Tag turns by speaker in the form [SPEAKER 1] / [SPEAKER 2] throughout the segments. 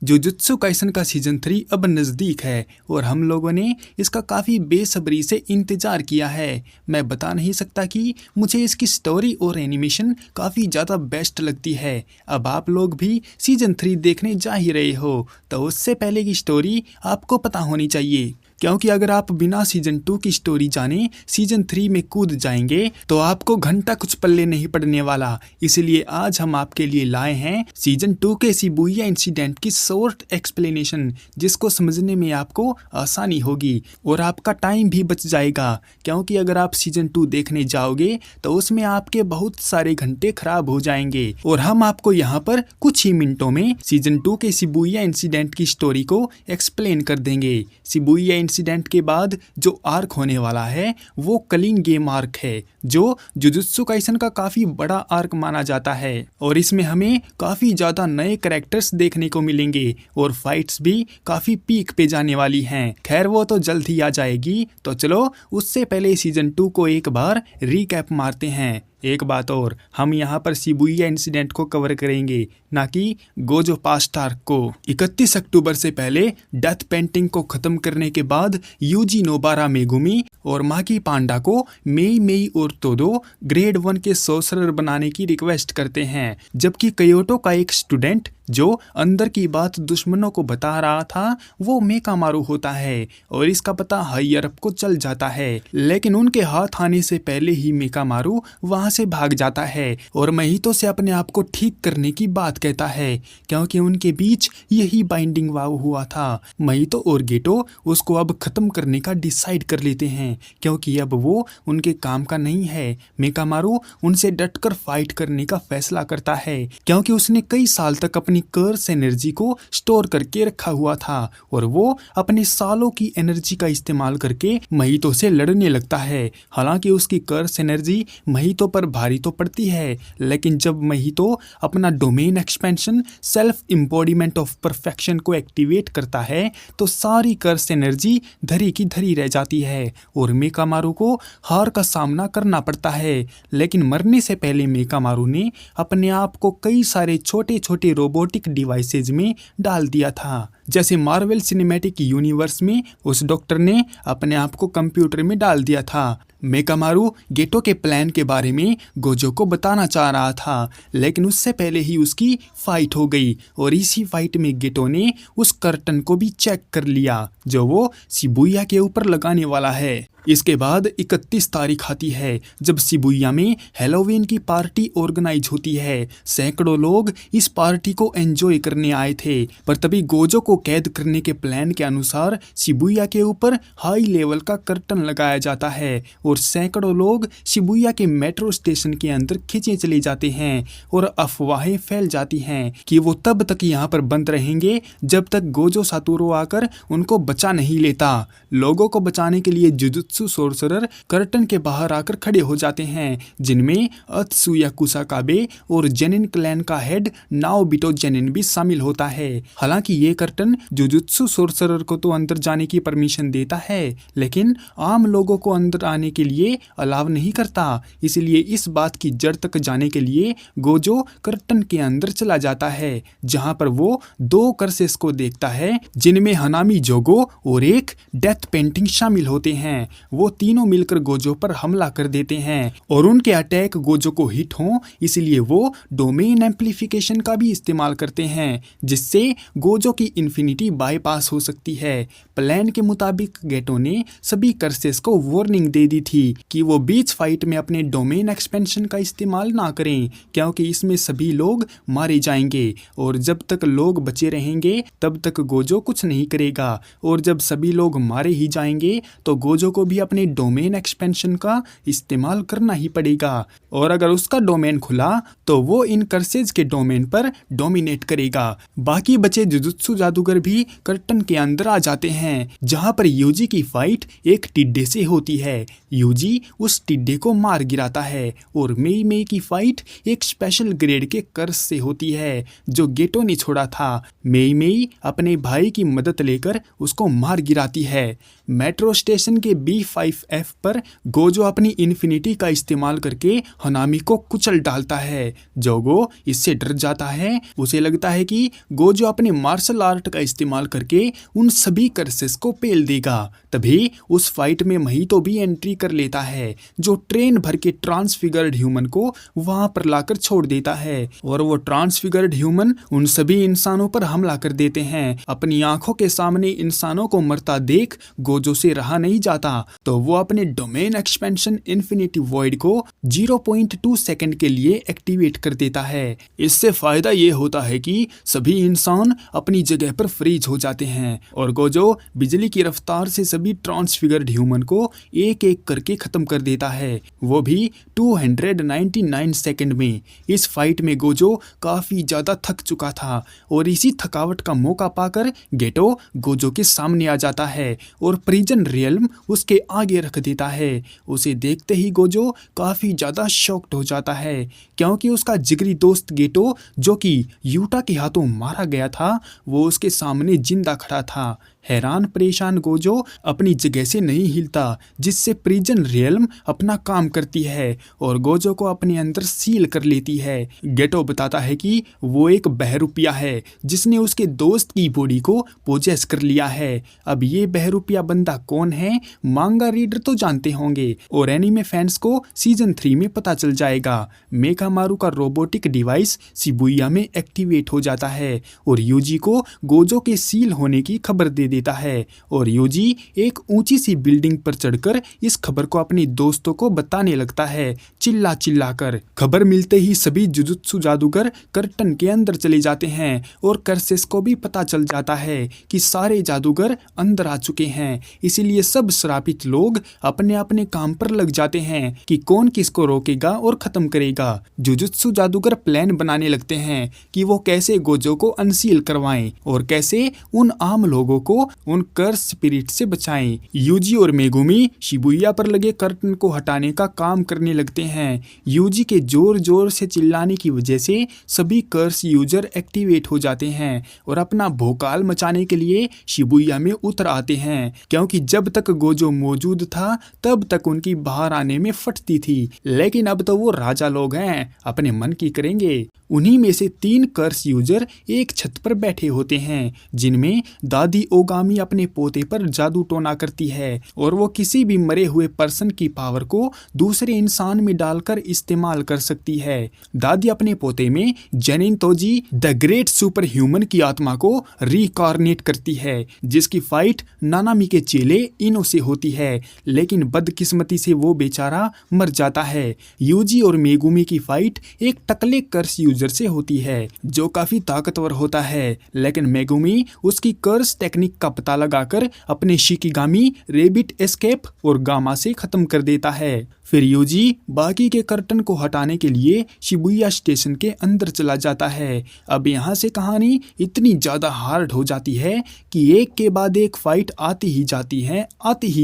[SPEAKER 1] Jujutsu Kaisen का season 3 अब नज़दीक है और हम लोगों ने इसका काफ़ी बेसब्री से इंतज़ार किया है। मैं बता नहीं सकता कि मुझे इसकी स्टोरी और एनिमेशन काफ़ी ज़्यादा बेस्ट लगती है। अब आप लोग भी सीजन 3 देखने जा ही रहे हो तो उससे पहले की स्टोरी आपको पता होनी चाहिए, क्योंकि अगर आप बिना सीजन 2 की स्टोरी जाने सीजन 3 में कूद जाएंगे तो आपको घंटा कुछ पल्ले नहीं पड़ने वाला। इसलिए आज हम आपके लिए लाए हैं सीजन 2 के शिबुया इंसिडेंट की शॉर्ट एक्सप्लेनेशन, जिसको समझने में आपको आसानी होगी और आपका टाइम भी बच जाएगा, क्योंकि अगर आप सीजन 2 देखने जाओगे तो उसमें आपके बहुत सारे घंटे खराब हो जाएंगे। और हम आपको यहाँ पर कुछ ही मिनटों में सीजन 2 के शिबुया इंसिडेंट की स्टोरी को एक्सप्लेन कर देंगे। शिबुया इंसिडेंट के बाद जो आर्क होने वाला है वो क्लीन गेम आर्क है, जो जुजुत्सु काइसन का काफी बड़ा आर्क माना जाता है और इसमें हमें काफी ज्यादा नए कैरेक्टर्स देखने को मिलेंगे और फाइट्स भी काफी पीक पे जाने वाली हैं। खैर वो तो जल्द ही आ जाएगी, तो चलो उससे पहले सीजन 2 को एक बार रिकैप मारते हैं। एक बात और, हम यहाँ पर शिबुया इंसिडेंट को कवर करेंगे, ना कि गोजो पास्ट आर्क को। 31 अक्टूबर से पहले डेथ पेंटिंग को खत्म करने के बाद यूजी नोबारा मेगुमी और माकी पांडा को मेई मेई और तोदो ग्रेड 1 के सोर्सरर बनाने की रिक्वेस्ट करते हैं, जबकि कयोटो का एक स्टूडेंट जो अंदर की बात दुश्मनों को बता रहा था वो मेकामारू होता है और इसका पता हायर अप को चल जाता है। लेकिन उनके हाथ आने से पहले ही मेकामारू वहां से भाग जाता है और महितो से अपने आप को ठीक करने की बात कहता है, क्योंकि उनके बीच यही बाइंडिंग वाव हुआ था। महितो और गेटो उसको अब खत्म करने का डिसाइड कर लेते हैं, क्योंकि अब वो उनके काम का नहीं है। मेकामारू उनसे डटकर फाइट करने का फैसला करता है, क्योंकि उसने कई साल तक अपनी कर्स एनर्जी को स्टोर करके रखा हुआ था और वो अपने सालों की एनर्जी का इस्तेमाल करके महितो से लड़ने लगता है। हालांकि उसकी कर्स एनर्जी महितो पर भारी तो पड़ती है, लेकिन जब महितो अपना domain expansion self embodiment of perfection को एक्टिवेट करता है तो सारी कर्स एनर्जी धरी की धरी रह जाती है और मेकामारू को हार का सामना करना पड़ता है। लेकिन मरने से पहले मेकामारू ने अपने आप को कई सारे छोटे छोटे रोबोटिक डिवाइसेज में डाल दिया था, जैसे मार्वल सिनेमैटिक यूनिवर्स में उस डॉक्टर ने अपने आप को कंप्यूटर में डाल दिया था। मेकामारू गेटो के प्लान के बारे में गोजो को बताना चाह रहा था, लेकिन उससे पहले ही उसकी फाइट हो गई और इसी फाइट में गेटो ने उस कर्टन को भी चेक कर लिया जो वो शिबुया के ऊपर लगाने वाला है। इसके बाद 31 तारीख आती है जब शिबुया में हैलोवीन की पार्टी ऑर्गेनाइज होती है। सैकड़ों लोग इस पार्टी को एंजॉय करने आए थे, पर तभी गोजो को कैद करने के प्लान के अनुसार शिबुया के ऊपर हाई लेवल का कर्टन लगाया जाता है और सैकड़ों लोग शिबुया के मेट्रो स्टेशन के अंदर खींचे चले जाते हैं और अफवाहें फैल जाती हैं कि वो तब तक यहाँ पर बंद रहेंगे जब तक गोजो सातोरू आकर उनको बचा नहीं लेता। लोगों को बचाने के लिए जुजुत्सु सोर्सरर कर्टन के बाहर आकर खड़े हो जाते हैं, जिनमें अत्सुया कुसाकाबे और जेनिन क्लैन का हेड नाओबिटो जेनिन भी शामिल होता है। हालांकि ये कर्टन जुजुत्सु सोर्सरर को तो अंदर जाने की परमिशन देता है, लेकिन आम लोगों को अंदर आने के लिए अलाव नहीं करता। इसलिए इस बात की जड़ तक जाने के लिए गोजो कर्टन के अंदर चला जाता है, जहां पर वो 2 कर्सेस को देखता है जिनमें हनामी जोगो और एक डेथ पेंटिंग शामिल होते हैं। वो तीनों मिलकर गोजो पर हमला कर देते हैं और उनके अटैक गोजो को हिट हों इसलिए वो डोमेन एम्प्लीफिकेशन का भी इस्तेमाल करते हैं, जिससे गोजो की इन्फिनिटी बाईपास हो सकती है। प्लान के मुताबिक गेटो ने सभी कर्सेस को वार्निंग दे दी थी कि वो बीच फाइट में अपने डोमेन एक्सपेंशन का इस्तेमाल ना करें, क्योंकि इसमें सभी लोग मारे जाएंगे और जब तक लोग बचे रहेंगे तब तक गोजो कुछ नहीं करेगा और जब सभी लोग मारे ही जाएंगे तो गोजो को भी अपने डोमेन एक्सपेंशन का इस्तेमाल करना ही पड़ेगा और अगर उसका डोमेन खुला तो वो इन कर्सेज के डोमेन पर डोमिनेट करेगा। बाकी बचे जुजुत्सु जादूगर भी कर्टन के अंदर आ जाते हैं, जहां पर यूजी की फाइट एक टिड्डे से होती है। यूजी उस टिड्डे को मार गिराता है और मेई मेई की फाइट एक स्पेशल ग्रेड के कर्स से होती है जो गेटो ने छोड़ा था। मेई मेई अपने भाई की मदद लेकर उसको मार गिराती है। मेट्रो स्टेशन के बीच E5F पर गोजो अपनी इन्फिनिटी का इस्तेमाल करके हनामी को कुचल डालता है। जोगो इससे डर जाता है। उसे लगता है कि गोजो अपने मार्शल आर्ट का इस्तेमाल करके उन सभी कर्सेस को पेल देगा। तभी उस फाइट में महितो भी एंट्री कर लेता है, जो ट्रेन भर के ट्रांसफिगर्ड ह्यूमन को वहां पर लाकर छोड़ देता है और वो ट्रांसफिगर्ड ह्यूमन उन सभी इंसानों पर हमला कर देते हैं। अपनी आंखों के सामने इंसानों को मरता देख गोजो से रहा नहीं जाता, तो वो अपने डोमेन एक्सपेंशन इन्फिनिटी वॉइड को 0.2 सेकंड के लिए एक्टिवेट कर देता है। इससे फायदा ये होता है कि सभी इंसान अपनी जगह पर फ्रीज हो जाते हैं और गोजो बिजली की रफ्तार से सभी ट्रांसफिगर्ड ह्यूमन को एक एक करके खत्म कर देता है, वो भी 299 सेकंड में। इस फाइट में गोजो काफी ज्यादा थक चुका था और इसी थकावट का मौका पाकर गेटो गोजो के सामने आ जाता है और प्रिजन रियल्म उसके आगे रख देता है। उसे देखते ही गोजो काफी ज्यादा शॉक्ड हो जाता है, क्योंकि उसका जिगरी दोस्त गेटो, जो कि यूटा के हाथों मारा गया था, वो उसके सामने जिंदा खड़ा था। हैरान परेशान गोजो अपनी जगह से नहीं हिलता, जिससे प्रिजन रियल्म अपना काम करती है और गोजो को अपने अंदर सील कर लेती है। गेटो बताता है कि वो एक बहरूपिया है जिसने उसके दोस्त की बॉडी को पोजेस कर लिया है। अब ये बहरूपिया बंदा कौन है, मांगा रीडर तो जानते होंगे और एनीमे फैंस को सीजन 3 में पता चल जाएगा। मेकामारू का रोबोटिक डिवाइस शिबुया में एक्टिवेट हो जाता है और यूजी को गोजो के सील होने की खबर दे देता है और यूजी एक ऊंची सी बिल्डिंग पर चढ़कर इस खबर को अपने दोस्तों को बताने लगता है, चिल्ला चिल्ला कर। खबर मिलते ही सभी जुजुत्सु जादूगर कर्टन के अंदर चले जाते हैं और कर्सेस को भी पता चल जाता है कि सारे जादूगर अंदर आ चुके हैं। इसीलिए सब श्रापित लोग अपने अपने काम पर लग जाते हैं कि कौन किसको रोकेगा और खत्म करेगा। जुजुत्सु जादूगर प्लान बनाने लगते हैं कि वो कैसे गोजो को अनसील करवाएं और कैसे उन आम लोगों को उन कर्स स्पिरिट से बचाएं। यूजी और मेगुमी शिबुया पर लगे कर्टन को हटाने का काम करने लगते हैं। यूजी के जोर जोर से चिल्लाने की वजह से सभी कर्स यूजर एक्टिवेट हो जाते हैं और अपना भोकाल मचाने के लिए शिबुया में उतर आते हैं, क्योंकि जब तक गोजो मौजूद था तब तक उनकी बाहर आने में फटती थी, लेकिन अब तो वो राजा लोग हैं, अपने मन की करेंगे। उन्हीं में से 3 कर्स यूजर एक छत पर बैठे होते हैं, जिनमें दादी ओगामी अपने पोते पर जादू टोना करती है और वो किसी भी मरे हुए पर्सन की पावर को दूसरे इंसान में डालकर इस्तेमाल कर सकती है। दादी अपने पोते में जेनिन तोजी द ग्रेट सुपर ह्यूमन की आत्मा को रिकॉर्नेट करती है, जिसकी फाइट नानामी के चेले इनो से होती है, लेकिन बदकिस्मती से वो बेचारा मर जाता है। यूजी और मेगुमी की फाइट एक टकले कर्स यूजर से होती है जो काफी ताकतवर होता है, लेकिन मेगुमी उसकी कर्स टेक्निक का पता लगाकर अपने शिकिगामी, रेबिट एस्केप और गामा से खत्म कर देता है। फिर यूजी बाकी के कर्टन को हटाने के लिए शिबुया स्टेशन के अंदर चला जाता है। अब यहाँ से कहानी इतनी ज़्यादा हार्ड हो जाती है कि एक के बाद एक फाइट आती ही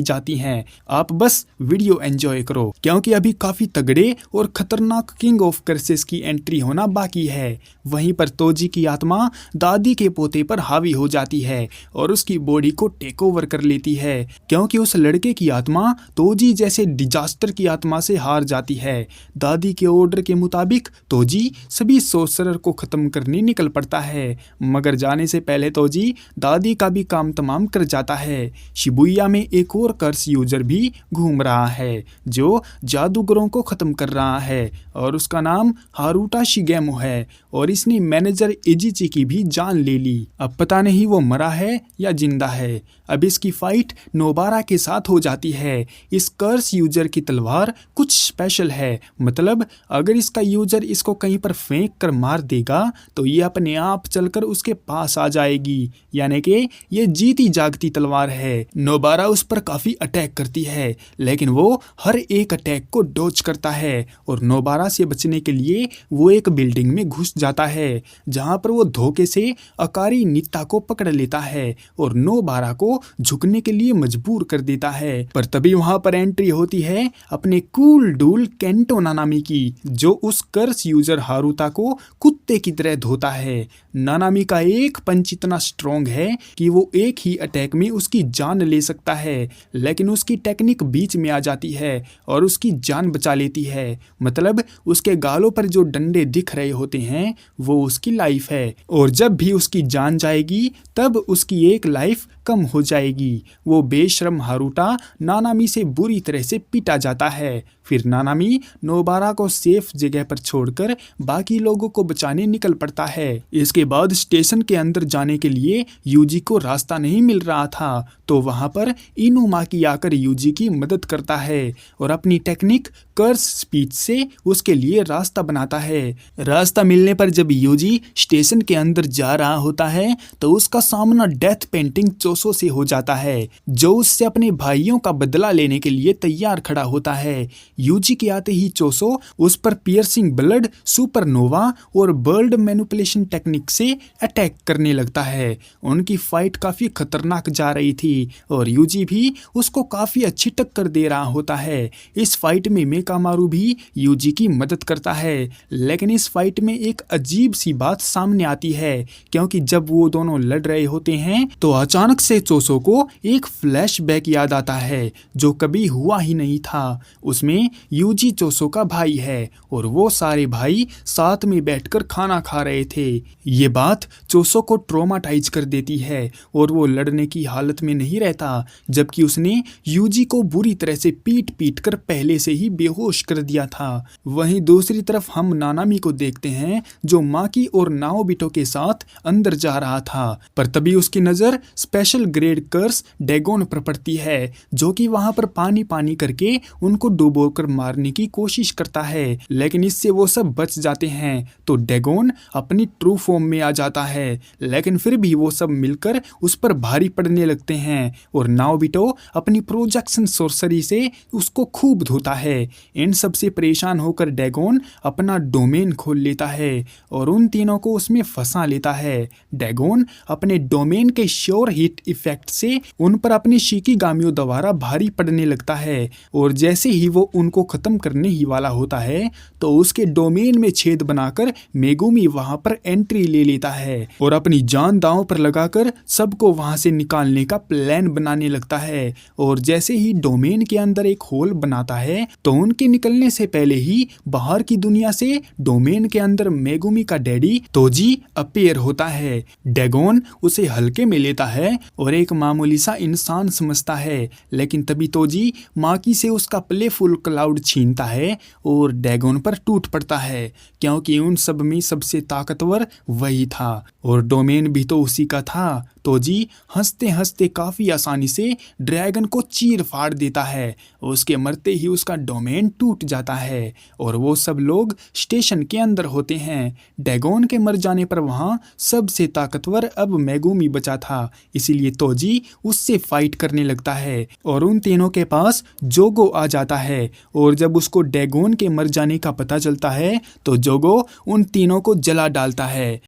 [SPEAKER 1] जाती हैं। आप बस वीडियो एंजॉय करो, क्योंकि अभी काफ़ी तगड़े और खतरनाक किंग ऑफ कर्सेस की एंट्री होना बाकी है। वहीं पर तोजी की आत्मा दादी के पोते पर हावी हो जाती है और उसकी बॉडी को टेक ओवर कर लेती है, क्योंकि उस लड़के की आत्मा तोजी जैसे डिजास्टर की आत्मा से हार जाती है। दादी के ऑर्डर के मुताबिक तोजी सभी सोर्सरर को खत्म करने निकल पड़ता है, मगर जाने से पहले तोजी दादी का भी काम तमाम कर जाता है। शिबुया में एक और कर्स यूजर भी घूम रहा है जो जादूगरों को खत्म कर रहा है और उसका नाम हारुटा शिगेमो है और इसने मैनेजर इजिची की भी जान ले ली। अब पता नहीं वो मरा है या जिंदा है। अब इसकी फाइट नोबारा के साथ हो जाती है। इस कर्स यूजर की तलवार कुछ स्पेशल है, मतलब अगर इसका यूजर इसको कहीं पर फेंक कर मार देगा तो ये अपने आप चलकर उसके पास आ जाएगी, यानी कि ये जीती जागती तलवार है। नोबारा उस पर काफी अटैक करती है, लेकिन वो हर एक अटैक को डॉज करता है और नोबारा से बचने के लिए वो एक बिल्डिंग में घुस जाता है, जहां पर वो धोखे से अकारी नित्ता को पकड़ लेता है और नोबारा को झुकने के लिए मजबूर कर देता है। पर तभी वहां पर एंट्री होती है अपने अपने कूल डूल केंटो नानामी की, जो उस कर्स यूजर हारुता को कुत्ते की तरह धोता है। नानामी का एक पंच इतना स्ट्रॉन्ग है कि वो एक ही अटैक में उसकी जान ले सकता है, लेकिन उसकी टेक्निक बीच में आ जाती है और उसकी जान बचा लेती है। मतलब उसके गालों पर जो डंडे दिख रहे होते हैं वो उसकी लाइफ है, और जब भी उसकी जान जाएगी तब उसकी एक लाइफ कम हो जाएगी। वो बेशर्म हारुता नानामी से बुरी तरह से पीटा जाता है। फिर नानामी नोबारा को सेफ जगह पर छोड़कर बाकी लोगों को बचाने निकल पड़ता है। इसके बाद स्टेशन के अंदर जाने के लिए यूजी को रास्ता नहीं मिल रहा था, तो वहां पर इनुमाकी आकर यूजी की मदद करता है और अपनी टेक्निक कर्स स्पीच से उसके लिए रास्ता बनाता है। रास्ता मिलने पर जब यूजी स्टेशन के अंदर जा रहा होता है तो उसका सामना डेथ पेंटिंग चोसो से हो जाता है, जो उससे अपने भाइयों का बदला लेने के लिए तैयार खड़ा होता है। यूजी के आते ही चोसो उस पर पियर्सिंग ब्लड, सुपरनोवा और वर्ल्ड मैनिपुलेशन टेक्निक से अटैक करने लगता है। उनकी फाइट काफी खतरनाक जा रही थी और यूजी भी उसको काफी अच्छी टक्कर दे रहा होता है। इस फाइट में मेकामारू भी यूजी की मदद करता है, लेकिन इस फाइट में एक अजीब सी बात सामने आती है, क्योंकि जब वो दोनों लड़ रहे होते हैं तो अचानक से चोसो को एक फ्लैशबैक याद आता है जो कभी हुआ ही नहीं था। उसमें यूजी चोसो का भाई है और वो सारे भाई साथ में बैठकर खाना खा रहे थे। ये बात चोसो को ट्रॉमाटाइज कर देती है और वो लड़ने की हालत में नहीं रहता, जबकि उसने यूजी को बुरी तरह से पीट पीट कर पहले से ही बेहोश कर दिया था। वहीं दूसरी तरफ हम नानामी को देखते हैं जो माकी और नाओबिटो के साथ अंदर जा रहा था, पर तभी उसकी नजर स्पेशल ग्रेड कर्स डैगोन पर पड़ती है, जो कि वहां पर पानी पानी करके उनको डुबोकर मारने की कोशिश करता है, लेकिन इससे वो सब बच जाते हैं। तो डैगोन अपनी ट्रू फॉर्म में आ जाता है, लेकिन फिर भी वो सब मिलकर उस पर भारी पड़ने लगते हैं और नाओबिटो अपनी प्रोजेक्शन सोर्सरी से उसको खूब धोता है। इन सब से परेशान होकर डैगोन अपना डोमेन खोल लेता है और उन तीनों को उसमें फंसा लेता है। डैगोन अपने डोमेन के श्योर हिट इफेक्ट से उन पर अपनी शिकिगामियों द्वारा भारी पड़ने लगता है, और जैसे ही वो उनको खत्म करने ही वाला होता है तो उसके डोमेन में छेद बनाकर मेगुमी वहां पर एंट्री ले लेता है और अपनी जान दांव पर लगाकर सबको वहां से निकालने का प्लान बनाने लगता है। और जैसे ही डोमेन के अंदर एक होल बनाता है तो उनके निकलने से पहले ही बाहर की दुनिया से डोमेन के अंदर मेगुमी का डैडी तोजी अपीयर होता है। डैगोन उसे हल्के में लेता है और एक मामूली सा इंसान समझता है, लेकिन तभी तोजी माकी से उसका प्लेफुल क्लाउड छीनता है और डैगोन पर टूट पड़ता है, क्योंकि उन सब में सबसे ताकतवर वही था और डोमेन भी तो उसी का था। तोजी हंसते हंसते काफी आसानी से ड्रैगन को चीर फाड़ देता है, उसके मरते ही उसका डोमेन टूट जाता है और वो सब लोग स्टेशन के अंदर होते हैं। डैगोन के मर जाने पर वहां सबसे ताकतवर अब मेगुमी बचा था, इसीलिए तोजी उससे फाइट करने लगता है और उन तीनों के पास जोगो आ जाता है। और जब उसको डैगोन के मर जाने का पता चलता है तो जोगो उन तीनों को जला डालता है।